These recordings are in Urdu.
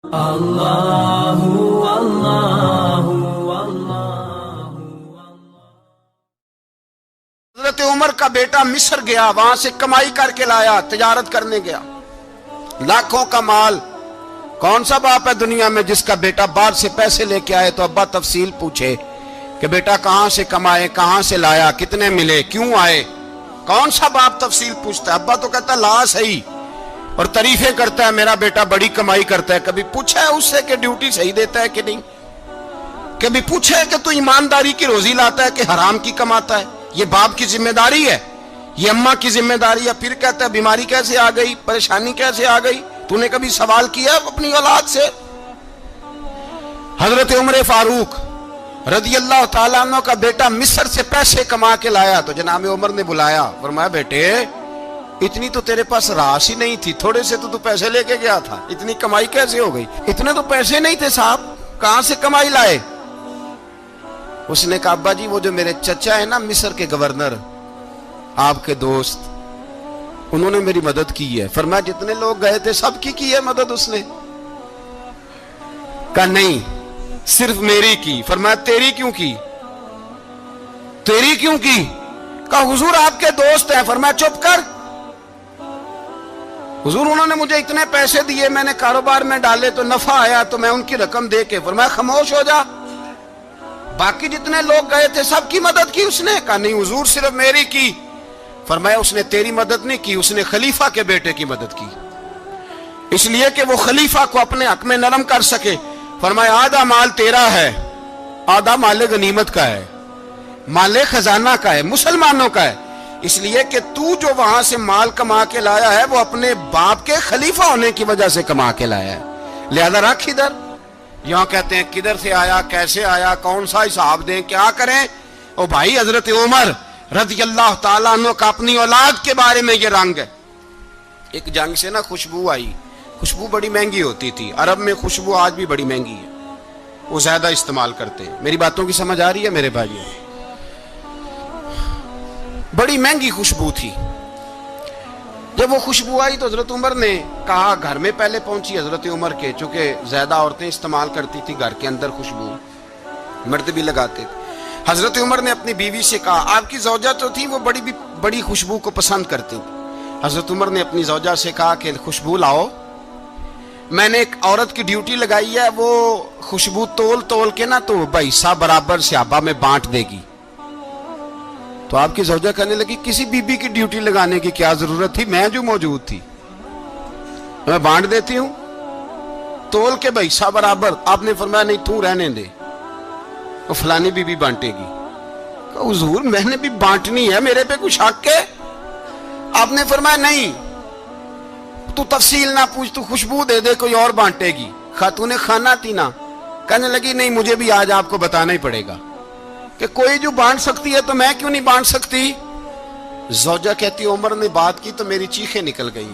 اللہ اللہ اللہ۔ حضرت عمر کا بیٹا مصر گیا، وہاں سے کمائی کر کے لایا، تجارت کرنے گیا، لاکھوں کا مال۔ کون سا باپ ہے دنیا میں جس کا بیٹا باہر سے پیسے لے کے آئے تو ابا تفصیل پوچھے کہ بیٹا کہاں سے کمائے، کہاں سے لایا، کتنے ملے، کیوں آئے؟ کون سا باپ تفصیل پوچھتا ہے؟ ابا تو کہتا لا صحیح اور تعریفیں کرتا ہے، میرا بیٹا بڑی کمائی کرتا ہے۔ کبھی پوچھا ہے اس سے کہ ڈیوٹی صحیح دیتا ہے کہ نہیں؟ کبھی پوچھا ہے کہ تو ایمانداری کی روزی لاتا ہے کہ حرام کی کماتا ہے؟ یہ باپ کی ذمہ داری ہے، یہ اماں کی ذمہ داری ہے۔ پھر کہتا ہے بیماری کیسے آ گئی، پریشانی کیسے آ گئی؟ تو نے کبھی سوال کیا اپنی اولاد سے؟ حضرت عمر فاروق رضی اللہ تعالیٰ عنہ کا بیٹا مصر سے پیسے کما کے لایا تو جناب عمر نے بلایا، فرمایا بیٹے اتنی تو تیرے پاس راس ہی نہیں تھی، تھوڑے سے تو پیسے لے کے گیا تھا، اتنی کمائی کیسے ہو گئی؟ اتنے تو پیسے نہیں تھے صاحب، کہاں سے کمائی لائے؟ اس نے کہا ابا جی وہ جو میرے چچا ہے نا مصر کے گورنر، آپ کے دوست، انہوں نے میری مدد کی ہے۔ فرمایا جتنے لوگ گئے تھے سب کی ہے مدد اس نے؟ کہا نہیں صرف میری کی۔ فرمایا تیری کیوں کی؟ تیری کیوں کی؟ کہا حضور آپ کے دوست ہیں۔ فرمایا چپ کر، حضور انہوں نے مجھے اتنے پیسے دیے، میں نے کاروبار میں ڈالے تو نفع آیا تو میں ان کی رقم دے کے۔ فرمایا خاموش ہو جا، باقی جتنے لوگ گئے تھے سب کی مدد کی اس نے؟ کہا نہیں حضور صرف میری کی۔ فرمایا اس نے تیری مدد نہیں کی، اس نے خلیفہ کے بیٹے کی مدد کی، اس لیے کہ وہ خلیفہ کو اپنے حق میں نرم کر سکے۔ فرمایا آدھا مال تیرا ہے، آدھا مال غنیمت کا ہے، مال خزانہ کا ہے، مسلمانوں کا ہے، اس لیے کہ تو جو وہاں سے مال کما کے لایا ہے وہ اپنے باپ کے خلیفہ ہونے کی وجہ سے کما کے لایا ہے، لہذا رکھ ادھر۔ یہاں کہتے ہیں کدھر سے آیا، کیسے آیا، کون سا حساب دیں، کیا کریں؟ او بھائی حضرت عمر رضی اللہ تعالیٰ عنہ کا اپنی اولاد کے بارے میں یہ رنگ ہے۔ ایک جنگ سے نا خوشبو آئی، خوشبو بڑی مہنگی ہوتی تھی، عرب میں خوشبو آج بھی بڑی مہنگی ہے، وہ زیادہ استعمال کرتے ہیں۔ میری باتوں کی سمجھ آ رہی ہے میرے بھائیوں؟ بڑی مہنگی خوشبو تھی۔ جب وہ خوشبو آئی تو حضرت عمر نے کہا، گھر میں پہلے پہنچی حضرت عمر کے، چونکہ زیادہ عورتیں استعمال کرتی تھی گھر کے اندر خوشبو، مرد بھی لگاتے تھے۔ حضرت عمر نے اپنی بیوی سے کہا، آپ کی زوجہ تو تھی وہ بڑی خوشبو کو پسند کرتی تھی۔ حضرت عمر نے اپنی زوجہ سے کہا کہ خوشبو لاؤ، میں نے ایک عورت کی ڈیوٹی لگائی ہے، وہ خوشبو تول کے نا تو حصہ برابر صحابہ میں بانٹ دے گی۔ تو آپ کی زوجہ کہنے لگی کسی بی بی کی ڈیوٹی لگانے کی کیا ضرورت تھی، میں جو موجود تھی میں بانٹ دیتی ہوں تول کے حصہ برابر۔ آپ نے فرمایا نہیں تو رہنے دے، وہ فلانی بی بی بانٹے گی۔ کہا حضور میں نے بھی بانٹنی ہے، میرے پہ کچھ حق ہے؟ آپ نے فرمایا نہیں تو تفصیل نہ پوچھ، تو خوشبو دے دے، کوئی اور بانٹے گی۔ خاتون خانہ تھی نا، کہنے لگی نہیں مجھے بھی آج آپ کو بتانا ہی پڑے گا کہ کوئی جو بانٹ سکتی ہے تو میں کیوں نہیں بانٹ سکتی؟ زوجہ کہتی عمر نے بات کی تو میری چیخیں نکل گئی۔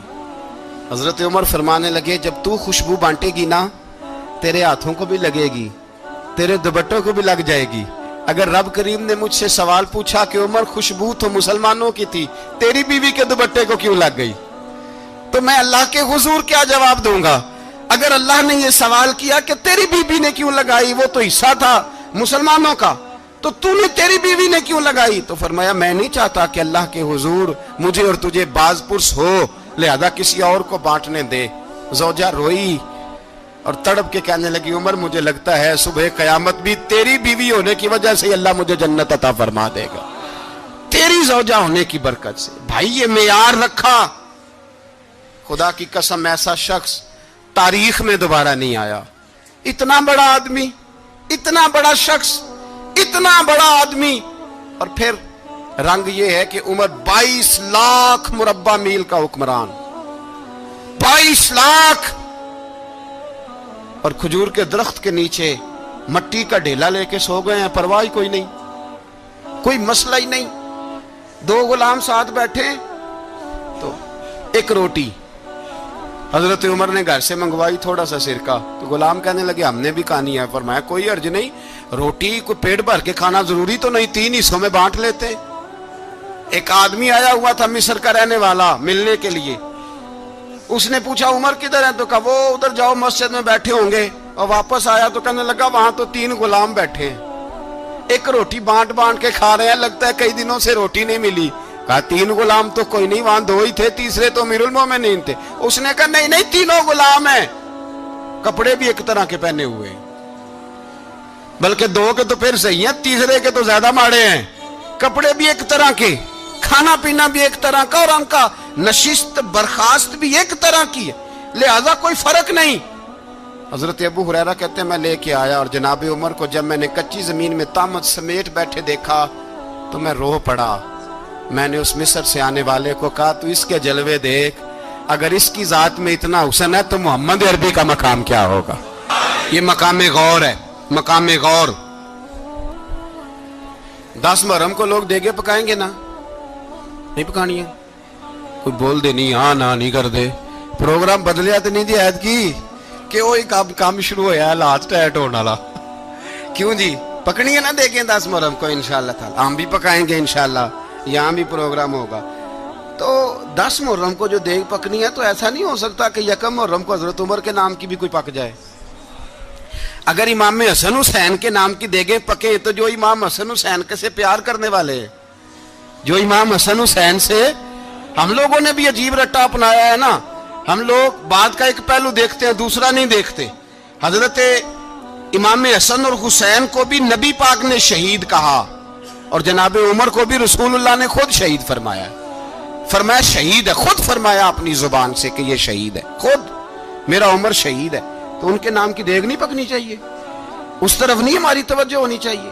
حضرت عمر فرمانے لگے جب تو خوشبو بانٹے گی نا تیرے ہاتھوں کو بھی لگے گی، تیرے دوپٹوں کو بھی لگ جائے گی۔ اگر رب کریم نے مجھ سے سوال پوچھا کہ عمر خوشبو تو مسلمانوں کی تھی، تیری بیوی کے دوپٹے کو کیوں لگ گئی، تو میں اللہ کے حضور کیا جواب دوں گا؟ اگر اللہ نے یہ سوال کیا کہ تیری بیوی نے کیوں لگائی، وہ تو حصہ تھا مسلمانوں کا، تو نے تیری بیوی نے کیوں لگائی؟ تو فرمایا میں نہیں چاہتا کہ اللہ کے حضور مجھے اور تجھے باز پرس ہو، لہذا کسی اور کو بانٹنے دے۔ زوجہ روئی اور تڑپ کے کہنے لگی عمر مجھے لگتا ہے صبح قیامت بھی تیری بیوی ہونے کی وجہ سے اللہ مجھے جنت عطا فرما دے گا، تیری زوجہ ہونے کی برکت سے۔ بھائی یہ معیار رکھا، خدا کی قسم ایسا شخص تاریخ میں دوبارہ نہیں آیا۔ اتنا بڑا آدمی، اتنا بڑا شخص، اتنا بڑا آدمی، اور پھر رنگ یہ ہے کہ عمر 22 لاکھ مربع میل کا حکمران، 22 لاکھ، اور کھجور کے درخت کے نیچے مٹی کا ڈھیلا لے کے سو گئے ہیں، پرواہ کوئی نہیں، کوئی مسئلہ ہی نہیں۔ دو غلام ساتھ بیٹھے تو ایک روٹی حضرت عمر نے گھر سے منگوائی، تھوڑا سا سرکہ، تو غلام کہنے لگے ہم نے بھی کھانی ہے۔ فرمایا کوئی حرج نہیں، روٹی کو پیٹ بھر کے کھانا ضروری تو نہیں، 3 حصوں میں بانٹ لیتے۔ ایک آدمی آیا ہوا تھا مصر کا رہنے والا ملنے کے لیے، اس نے پوچھا عمر کدھر ہے؟ تو کہا وہ ادھر جاؤ مسجد میں بیٹھے ہوں گے. اور واپس آیا تو کہنے لگا وہاں تو 3 غلام بیٹھے ہیں, ایک روٹی بانٹ بانٹ کے کھا رہے ہیں, لگتا ہے کئی دنوں سے روٹی نہیں ملی. کہا 3 غلام تو کوئی نہیں, وہاں 2 ہی تھے, تیسرے تو امیر المومنین تھے. اس نے کہا نہیں 3 غلام ہیں, کپڑے بھی ایک طرح کے پہنے ہوئے, بلکہ 2 کے تو پھر صحیح ہیں, تیسرے کے تو زیادہ ماڑے ہیں. کپڑے بھی ایک طرح کے, کھانا پینا بھی ایک طرح کا, اور ان کا نشست برخاست بھی ایک طرح کی ہے, لہذا کوئی فرق نہیں. حضرت ابو ہریرہ کہتے ہیں میں لے کے آیا, اور جناب عمر کو جب میں نے کچی زمین میں تامت سمیٹ بیٹھے دیکھا تو میں رو پڑا. میں نے اس مصر سے آنے والے کو کہا تو اس کے جلوے دیکھ, اگر اس کی ذات میں اتنا حسن ہے تو محمد عربی کا مقام کیا ہوگا. یہ مقام غور ہے, مقام غور. 10 محرم کو لوگ دیگے پکائیں گے نا, نہیں پکانی ہے, کوئی بول دے نہیں, ہاں نہ نہیں کر دے. پروگرام بدلیا تو نہیں دی عید کی کہ وہی کام شروع ہوا ہے لاسٹ ایٹ ہونے والا. کیوں جی, پکنی ہے نا دیکھیں 10 محرم کو انشاءاللہ تعالی, ہم بھی پکائیں گے انشاءاللہ, یہاں بھی پروگرام ہوگا. تو 10 محرم کو جو دیگ پکنی ہے تو ایسا نہیں ہو سکتا کہ 1 محرم کو حضرت عمر کے نام کی بھی کوئی پک جائے. اگر امام حسن حسین کے نام کی دیگیں پکیں تو جو امام حسن حسین کے سے پیار کرنے والے ہیں, جو امام حسن حسین سے, ہم لوگوں نے بھی عجیب رٹا اپنایا ہے نا, ہم لوگ بات کا ایک پہلو دیکھتے ہیں دوسرا نہیں دیکھتے. حضرت امام حسن اور حسین کو بھی نبی پاک نے شہید کہا, اور جناب عمر کو بھی رسول اللہ نے خود شہید فرمایا. فرمایا شہید ہے, خود فرمایا اپنی زبان سے کہ یہ شہید ہے, خود میرا عمر شہید ہے. تو ان کے نام کی دیگ نہیں پکنی چاہیے, اس طرف نہیں ہماری توجہ ہونی چاہیے.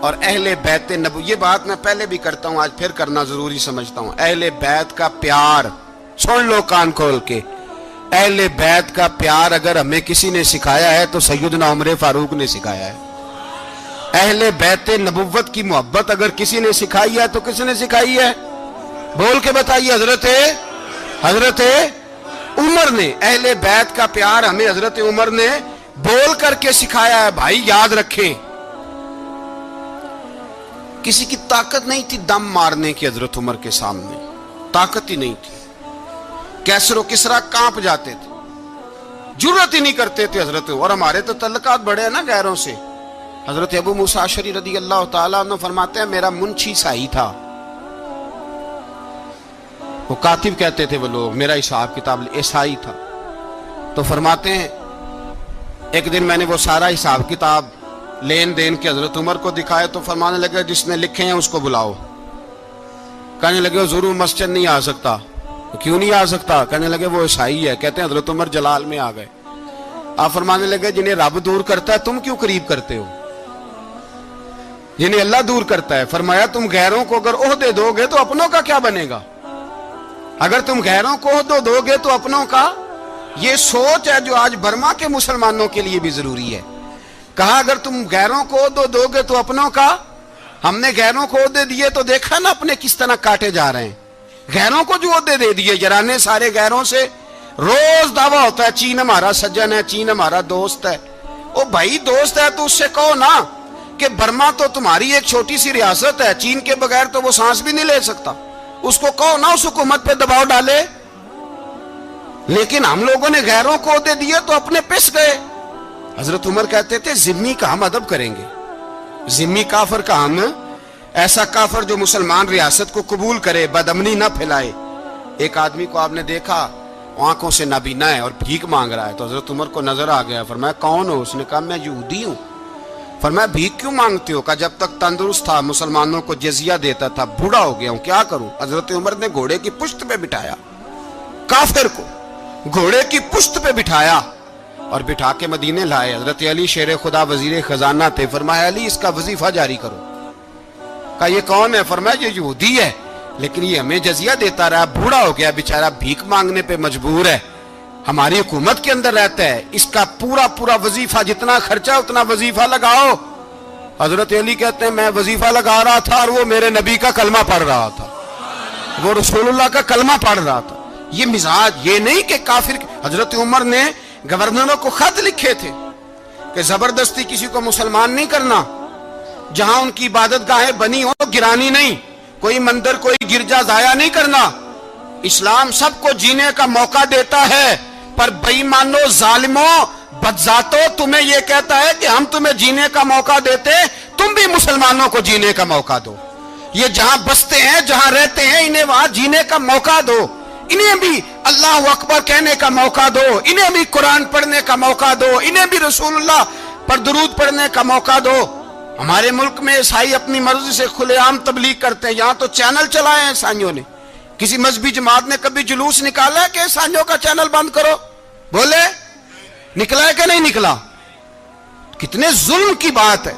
اور اہل بیت نبو, یہ بات میں پہلے بھی کرتا ہوں, آج پھر کرنا ضروری سمجھتا ہوں. اہل بیت کا پیار سن لو کان کھول کے, اہل بیت کا پیار اگر ہمیں کسی نے سکھایا ہے تو سیدنا عمر فاروق نے سکھایا ہے. اہل بیت نبوت کی محبت اگر کسی نے سکھائی ہے تو کس نے سکھائی ہے؟ بول کے بتائیے. حضرت عمر نے. اہل بیت کا پیار ہمیں حضرت عمر نے بول کر کے سکھایا ہے. بھائی یاد رکھیں, کسی کی طاقت نہیں تھی دم مارنے کی حضرت عمر کے سامنے, طاقت ہی نہیں تھی. کیسر و کسرا کانپ جاتے تھے, جرت ہی نہیں کرتے تھے حضرت. اور ہمارے تو تعلقات بڑے ہیں نا غیروں سے. حضرت ابو موسیٰ اشعری رضی اللہ تعالیٰ عنہ فرماتے ہیں میرا منشی سائی تھا, وہ کاتب کہتے تھے وہ لوگ, میرا حساب کتاب عیسائی تھا. تو فرماتے ہیں ایک دن میں نے وہ سارا حساب کتاب لین دین کے حضرت عمر کو دکھائے تو فرمانے لگے جس نے لکھے ہیں اس کو بلاؤ. کہنے لگے وہ ضرور مسجد نہیں آ سکتا. کیوں نہیں آ سکتا؟ کہنے لگے وہ عیسائی ہے. کہتے ہیں حضرت عمر جلال میں آ گئے. آپ فرمانے لگے جنہیں رب دور کرتا ہے تم کیوں قریب کرتے ہو؟ جنہیں اللہ دور کرتا ہے. فرمایا تم غیروں کو اگر عہدے دو گے تو اپنوں کا کیا بنے گا؟ اگر تم غیروں کو عہدے دو گے تو اپنوں کا. یہ سوچ ہے جو آج برما کے مسلمانوں کے لیے بھی ضروری ہے. کہا اگر تم غیروں کو عہدے دو گے تو اپنوں کا. ہم نے غیروں کو عہدے دیے تو دیکھا نا اپنے کس طرح کاٹے جا رہے ہیں. غیروں کو جو عہدے دے دیے جرانے سارے غیروں سے, روز دعویٰ ہوتا ہے چین ہمارا سجن ہے, چین ہمارا دوست ہے. او بھائی دوست ہے تو اس سے کہو نا کہ برما تو تمہاری ایک چھوٹی سی ریاست ہے, چین کے بغیر تو وہ سانس بھی نہیں لے سکتا. اس کو کہو نا اس حکومت پہ دباؤ ڈالے. لیکن ہم لوگوں نے غیروں کو عہدے دیے تو اپنے پس گئے. حضرت عمر کہتے تھے ذمی کا ہم ادب کریں گے, ذمی کافر کا ہم, ایسا کافر جو مسلمان ریاست کو قبول کرے, بدامنی نہ پھیلائے. ایک آدمی کو آپ نے دیکھا آنکھوں سے نابینا ہے اور بھیک مانگ رہا ہے, تو حضرت عمر کو نظر آ گیا. فرمایا کون ہو؟ اس نے کہا میں یہودی ہوں. فرمایا بھیک کیوں مانگتے ہو؟ کہا جب تک تندرست تھا مسلمانوں کو جزیہ دیتا تھا, بوڑھا ہو گیا ہوں کیا کروں. حضرت عمر نے گھوڑے کی پشت پہ بٹھایا, کافر کو گھوڑے کی پشت پہ بٹھایا اور بٹھا کے مدینے لائے. حضرت علی شیر خدا وزیر خزانہ تھے. فرمایا علی اس کا وظیفہ جاری کرو. کہا یہ کون ہے؟ فرمایا یہ یہودی ہے لیکن یہ ہمیں جزیہ دیتا رہا, بوڑھا ہو گیا بیچارہ, بھیک مانگنے پہ مجبور ہے, ہماری حکومت کے اندر رہتا ہے, اس کا پورا وظیفہ جتنا خرچہ اتنا وظیفہ لگاؤ. حضرت علی کہتے ہیں میں وظیفہ لگا رہا تھا اور وہ میرے نبی کا کلمہ پڑھ رہا تھا, وہ رسول اللہ کا کلمہ پڑھ رہا تھا. یہ مزاج, یہ نہیں کہ کافر. حضرت عمر نے گورنروں کو خط لکھے تھے کہ زبردستی کسی کو مسلمان نہیں کرنا, جہاں ان کی عبادت گاہیں بنی ہو گرانی نہیں, کوئی مندر کوئی گرجا ضائع نہیں کرنا. اسلام سب کو جینے کا موقع دیتا ہے، پر بےایمانوں، ظالموں، بدذاتوں، تمہیں یہ کہتا ہے کہ ہم تمہیں جینے کا موقع دیتے، تم بھی مسلمانوں کو جینے کا موقع دو۔ یہ جہاں بستے ہیں، جہاں رہتے ہیں، انہیں وہاں جینے کا موقع دو، انہیں بھی اللہ اکبر کہنے کا موقع دو، انہیں بھی قرآن پڑھنے کا موقع دو، انہیں بھی رسول اللہ پر درود پڑھنے کا موقع دو۔ ہمارے ملک میں عیسائی اپنی مرضی سے کھلے عام تبلیغ کرتے ہیں، یہاں تو چینل چلائے ہیں عیسائیوں نے۔ کسی مذہبی جماعت نے کبھی جلوس نکالا ہے کہ عیسائیوں کا چینل بند کرو؟ بولے نکلا ہے کہ نہیں نکلا؟ کتنے ظلم کی بات ہے۔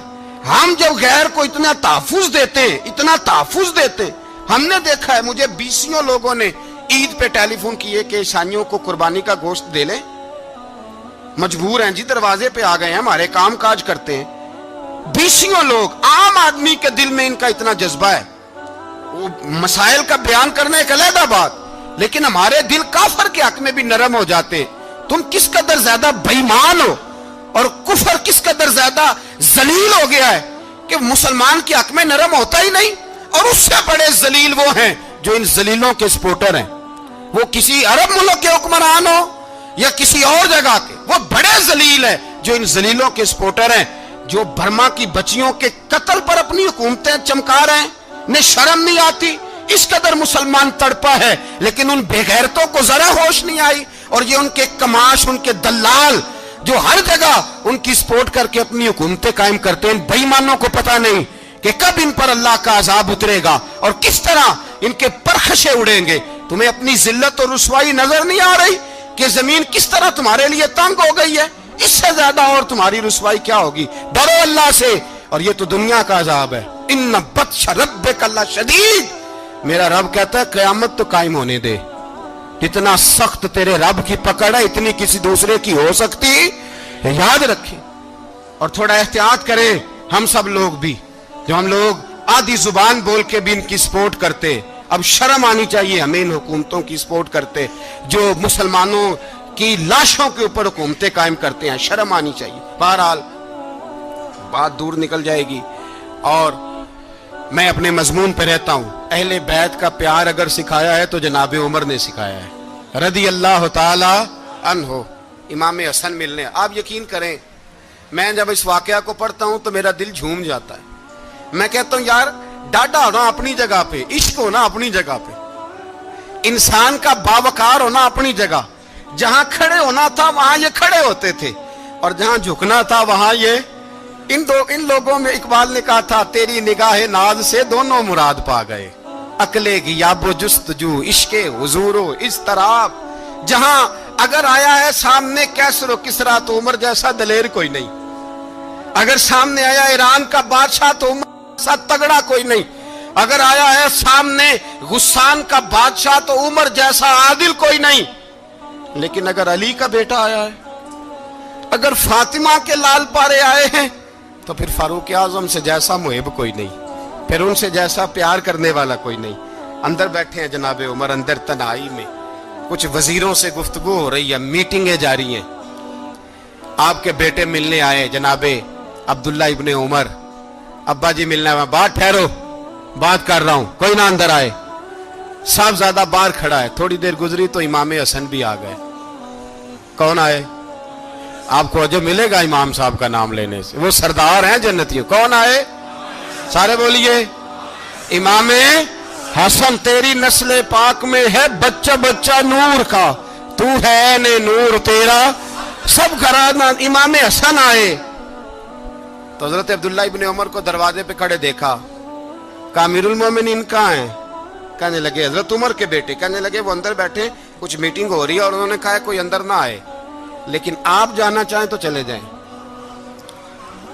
ہم جب غیر کو اتنا تحفظ دیتے ہیں، اتنا تحفظ دیتے ہیں، ہم نے دیکھا ہے، مجھے بیسیوں لوگوں نے عید پہ ٹیلی فون کیے کہ عیسائیوں کو قربانی کا گوشت دے لیں، مجبور ہیں جی، دروازے پہ آ گئے ہیں، ہمارے کام کاج کرتے ہیں۔ بیسیوں لوگ، عام آدمی کے دل میں ان کا اتنا جذبہ ہے، وہ مسائل کا بیان کرنے ایک علیحدہ بات، لیکن ہمارے دل کافر کے حق میں بھی نرم ہو جاتے ہیں۔ تم کس قدر زیادہ بے ایمان ہو، اور کفر کس قدر زیادہ ذلیل ہو گیا ہے کہ مسلمان کے حق میں نرم ہوتا ہی نہیں۔ اور اس سے بڑے ذلیل وہ ہیں جو ان ذلیلوں کے سپورٹر ہیں، وہ کسی عرب ملک کے حکمران ہو یا کسی اور جگہ کے، وہ بڑے ذلیل ہیں جو ان ذلیلوں کے سپورٹر ہیں، جو برما کی بچیوں کے قتل پر اپنی حکومتیں چمکا رہے ہیں، انہیں شرم نہیں آتی۔ اس قدر مسلمان تڑپا ہے، لیکن ان بے غیرتوں کو ذرا ہوش نہیں آئی، اور یہ ان کے کماش، ان کے دلال جو ہر جگہ ان کی سپورٹ کر کے اپنی حکومتیں قائم کرتے ہیں، ان بے ایمانوں کو پتہ نہیں کہ کب ان پر اللہ کا عذاب اترے گا اور کس طرح ان کے پرخشے اڑیں گے۔ تمہیں اپنی ذلت اور رسوائی نظر نہیں آ رہی کہ زمین کس طرح تمہارے لیے تنگ ہو گئی ہے؟ اس سے زیادہ اور تمہاری رسوائی کیا ہوگی؟ ڈرو اللہ سے، اور یہ تو دنیا کا عذاب ہے۔ ان بطش ربک لشدید، میرا رب کہتا ہے قیامت تو قائم ہونے دے، جتنا سخت تیرے رب کی پکڑ ہے اتنی کسی دوسرے کی ہو سکتی، یاد رکھیں۔ اور تھوڑا احتیاط کریں ہم سب لوگ بھی، جو ہم لوگ آدھی زبان بول کے بھی ان کی سپورٹ کرتے ہیں، اب شرم آنی چاہیے ہمیں ان حکومتوں کی سپورٹ کرتے جو مسلمانوں کی لاشوں کے اوپر حکومتیں قائم کرتے ہیں، شرم آنی چاہیے۔ بہرحال بات دور نکل جائے گی، اور میں اپنے مضمون پہ رہتا ہوں۔ اہل بیت کا پیار اگر سکھایا ہے تو جناب عمر نے سکھایا ہے رضی اللہ تعالی عنہ، امام حسن ملنے۔ آپ یقین کریں، میں جب اس واقعہ کو پڑھتا ہوں تو میرا دل جھوم جاتا ہے۔ میں کہتا ہوں یار، ڈاڈا ہونا اپنی جگہ پہ، عشق ہونا اپنی جگہ پہ، انسان کا باوقار ہونا اپنی جگہ، جہاں کھڑے ہونا تھا وہاں یہ کھڑے ہوتے تھے، اور جہاں جھکنا تھا وہاں یہ ان لوگوں میں اقبال نے کہا تھا، تیری نگاہ ناز سے دونوں مراد پا گئے، عقل غیاب و جستجو، عشق حضور و اضطراب۔ جہاں اگر آیا ہے سامنے کیسر و کسرا تو عمر جیسا دلیر کوئی نہیں، اگر سامنے آیا ایران کا بادشاہ تو عمر جیسا تگڑا کوئی نہیں، اگر آیا ہے سامنے غسان کا بادشاہ تو عمر جیسا عادل کوئی نہیں، لیکن اگر علی کا بیٹا آیا ہے، اگر فاطمہ کے لال پارے آئے ہیں، تو پھر فاروق اعظم سے جیسا محب کوئی نہیں، پھر ان سے جیسا پیار کرنے والا کوئی نہیں۔ اندر بیٹھے ہیں جناب عمر، اندر تنہائی میں کچھ وزیروں سے گفتگو ہو رہی ہے، میٹنگیں جاری ہیں۔ آپ کے بیٹے ملنے آئے جناب عبداللہ ابن عمر، ابا جی ملنا ہے، بات ٹھہرو، بات کر رہا ہوں، کوئی نہ اندر آئے۔ صاحبزادہ باہر کھڑا ہے، تھوڑی دیر گزری تو امام حسن بھی آ گئے۔ کون آئے؟ آپ کو جو ملے گا امام صاحب کا نام لینے سے، وہ سردار ہیں جنتیوں۔ کون آئے؟ سارے بولیے، امام حسن، تیری نسل پاک میں ہے بچہ بچہ نور کا، تو ہے نے نور تیرا سب گھرانہ۔ امام حسن آئے تو حضرت عبداللہ ابن عمر کو دروازے پہ کھڑے دیکھا، کہا امیر المومنین کہاں ہیں؟ کہنے لگے حضرت عمر کے بیٹے۔ کہنے لگے وہ اندر بیٹھے، کچھ میٹنگ ہو رہی ہے، اور انہوں نے کہا کوئی اندر نہ آئے، لیکن آپ جانا چاہیں تو چلے جائیں،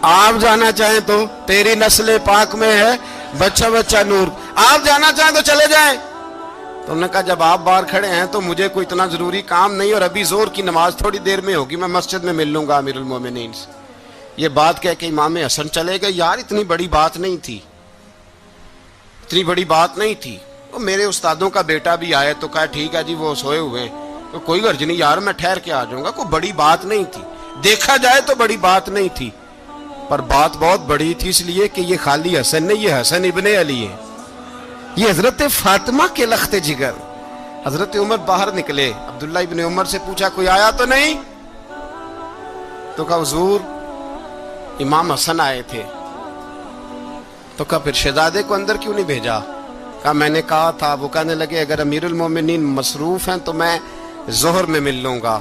آپ جانا چاہیں تو، تیری نسل پاک میں ہے بچہ بچہ نور، آپ جانا چاہیں تو چلے جائیں۔ تو انہوں نے کہا جب آپ باہر کھڑے ہیں تو مجھے کوئی اتنا ضروری کام نہیں، اور ابھی زور کی نماز تھوڑی دیر میں ہوگی، میں مسجد میں مل لوں گا امیر المومنین سے۔ یہ بات کہہ کے امام حسن چلے گئے۔ یار اتنی بڑی بات نہیں تھی، اتنی بڑی بات نہیں تھی۔ وہ میرے استادوں کا بیٹا بھی آئے تو کہا ٹھیک ہے جی، وہ سوئے ہوئے ہیں تو کوئی غرض نہیں یار، میں ٹھہر کے آ جاؤں گا، کوئی بڑی بات نہیں تھی، دیکھا جائے تو بڑی بات نہیں تھی، پر بات بہت بڑی تھی، اس لیے کہ یہ خالی حسن نہیں، یہ حسن ابن علی ہے، یہ حضرت فاطمہ کے لخت جگر، حضرت عمر باہر نکلے, عبداللہ ابن عمر سے پوچھا کوئی آیا تو نہیں؟ تو کہا حضور امام حسن آئے تھے. تو کہا پھر شہزادے کو اندر کیوں نہیں بھیجا؟ کہا میں نے کہا تھا. وہ کہنے لگے اگر امیر المومنین مصروف ہیں تو میں ظہر میں مل لوں گا.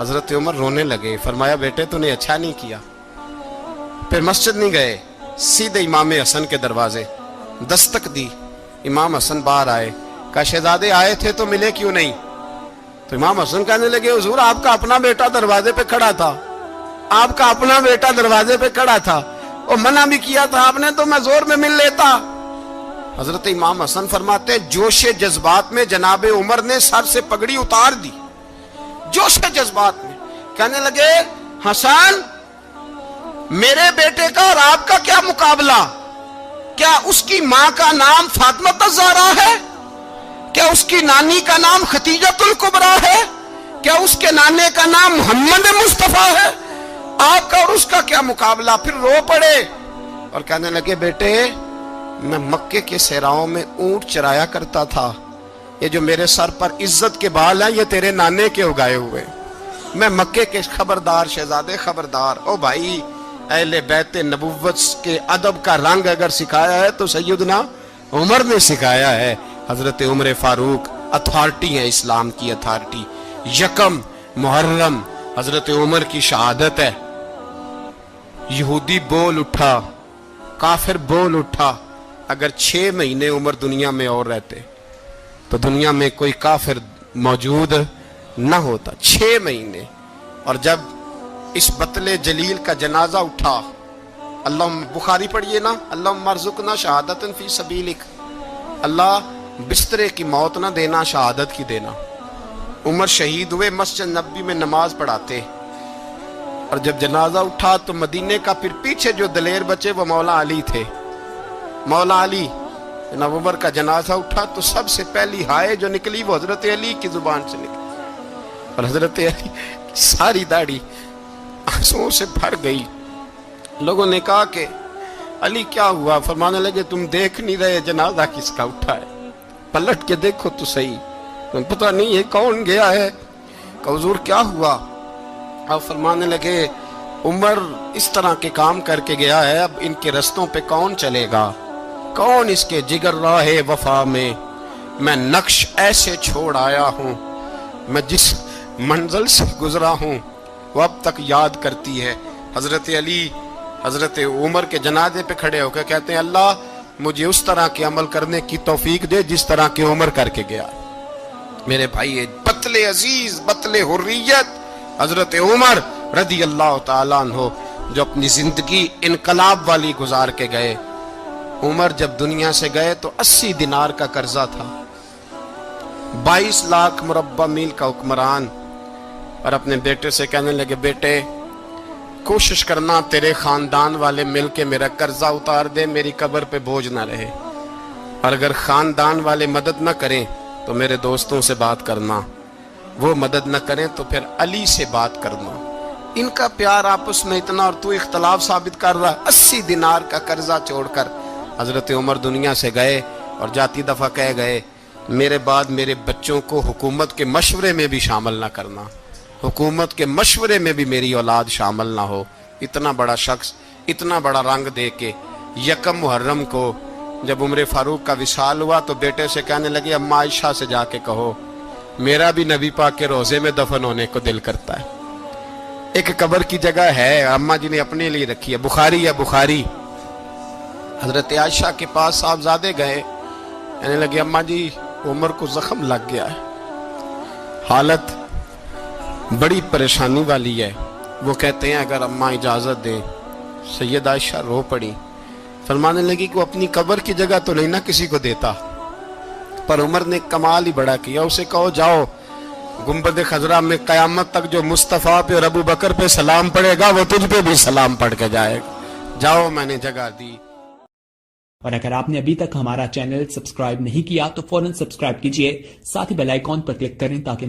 حضرت عمر رونے لگے, فرمایا بیٹے تو نے اچھا نہیں کیا. پھر مسجد نہیں گئے, سیدھے امام حسن کے دروازے دستک دی. امام حسن باہر آئے, کہا شہزادے آئے تھے تو ملے کیوں نہیں؟ تو امام حسن کہنے لگے حضور آپ کا اپنا بیٹا دروازے پہ کھڑا تھا, آپ کا اپنا بیٹا دروازے پہ کھڑا تھا, اور منع بھی کیا تھا آپ نے تو میں زور میں مل لیتا. حضرت امام حسن فرماتے جوش جذبات میں جناب عمر نے سر سے پگڑی اتار دی, جوش جذبات میں. کہنے لگے حسن میرے بیٹے کا اور آپ کا کیا مقابلہ؟ کیا اس کی ماں کا نام فاطمہ الزہرا ہے؟ کیا اس کی نانی کا نام خدیجۃ الکبریٰ ہے؟ کیا اس کے نانے کا نام محمد مصطفیٰ ہے؟ آپ کا اور اس کا کیا مقابلہ؟ پھر رو پڑے اور کہنے لگے بیٹے میں مکے کے صحراؤں میں اونٹ چرایا کرتا تھا, یہ جو میرے سر پر عزت کے بال ہیں یہ تیرے نانے کے اگائے ہوئے. میں مکے کے خبردار شہزادے خبردار. او بھائی اہل بیت نبوت کے ادب کا رنگ اگر سکھایا ہے تو سیدنا عمر نے سکھایا ہے. حضرت عمر فاروق اتھارٹی ہے, اسلام کی اتھارٹی. یکم محرم حضرت عمر کی شہادت ہے. یہودی بول اٹھا, کافر بول اٹھا. اگر 6 مہینے عمر دنیا میں اور رہتے تو دنیا میں کوئی کافر موجود نہ ہوتا. 6 مہینے. اور جب اس بطل جلیل کا جنازہ اٹھا, اللہ بخاری پڑھیے نا, اللہم ارزقنا شہادت فی سبیلک, اللہ بسترے کی موت نہ دینا, شہادت کی دینا. عمر شہید ہوئے, مسجد نبوی میں نماز پڑھاتے, اور جب جنازہ اٹھا تو مدینے کا پھر پیچھے جو دلیر بچے وہ مولا علی تھے. مولا علی, جناب عمر کا جنازہ اٹھا تو سب سے پہلی ہائے جو نکلی وہ حضرت علی کی زبان سے نکلی, اور حضرت علی ساری داڑھی آنسوؤں سے بھر گئی. لوگوں نے کہا کہ علی کیا ہوا؟ فرمانے لگے تم دیکھ نہیں رہے جنازہ کس کا اٹھا ہے, پلٹ کے دیکھو تو صحیح, تم پتہ نہیں یہ کون گیا ہے. کہ حضور کیا ہوا؟ آپ فرمانے لگے عمر اس طرح کے کام کر کے گیا ہے, اب ان کے رستوں پہ کون چلے گا؟ کون اس کے جگر راہ وفا میں؟ میں نقش ایسے چھوڑ آیا ہوں, میں جس منزل سے گزرا ہوں وہ اب تک یاد کرتی ہے. حضرت علی حضرت عمر کے جنازے پہ کھڑے ہو کے کہتے ہیں اللہ مجھے اس طرح کے عمل کرنے کی توفیق دے جس طرح کے عمر کر کے گیا. میرے بھائی بطل عزیز, بطل حریت حضرت عمر رضی اللہ تعالیٰ عنہ, جو اپنی زندگی انقلاب والی گزار کے گئے. عمر جب دنیا سے گئے تو 80 دینار کا قرضہ تھا, 22 لاکھ مربع میل کا حکمران. اور اپنے بیٹے سے کہنے لگے بیٹے کوشش کرنا تیرے خاندان والے مل کے میرا قرضہ اتار دے, میری قبر پہ بوجھ نہ رہے. اور اگر خاندان والے مدد نہ کریں تو میرے دوستوں سے بات کرنا, وہ مدد نہ کریں تو پھر علی سے بات کرنا. ان کا پیار آپس میں اتنا, اور تو اختلاف ثابت کر رہا. 80 دینار کا قرضہ چھوڑ کر حضرت عمر دنیا سے گئے, اور جاتی دفعہ کہہ گئے میرے بعد میرے بچوں کو حکومت کے مشورے میں بھی شامل نہ کرنا, حکومت کے مشورے میں بھی میری اولاد شامل نہ ہو. اتنا بڑا شخص اتنا بڑا رنگ دے کے. یکم محرم کو جب عمر فاروق کا وصال ہوا تو بیٹے سے کہنے لگے اماں عائشہ سے جا کے کہو میرا بھی نبی پاک کے روزے میں دفن ہونے کو دل کرتا ہے. ایک قبر کی جگہ ہے اماں جی نے اپنے لیے رکھی ہے, بخاری ہے بخاری. حضرت عائشہ کے پاس صاحبزادے گئے, کہنے لگے اماں جی عمر کو زخم لگ گیا ہے, حالت بڑی پریشانی والی ہے. وہ کہتے ہیں اگر اماں اجازت دیں. سید عائشہ رو پڑی, فرمانے لگی کہ وہ اپنی قبر کی جگہ تو نہیں نہ کسی کو دیتا, پر عمر نے کمال ہی بڑا کیا. اسے کہو جاؤ گنبد خضرا میں قیامت تک جو مصطفیٰ پہ اور ابو بکر پہ سلام پڑھے گا وہ تجھ پہ بھی سلام پڑھ کے جائے گا. جاؤ میں نے جگہ دی. اور اگر آپ نے ابھی تک ہمارا چینل سبسکرائب نہیں کیا تو فوراً سبسکرائب کیجئے, ساتھ ہی بیل آئیکن پر کلک کریں تاکہ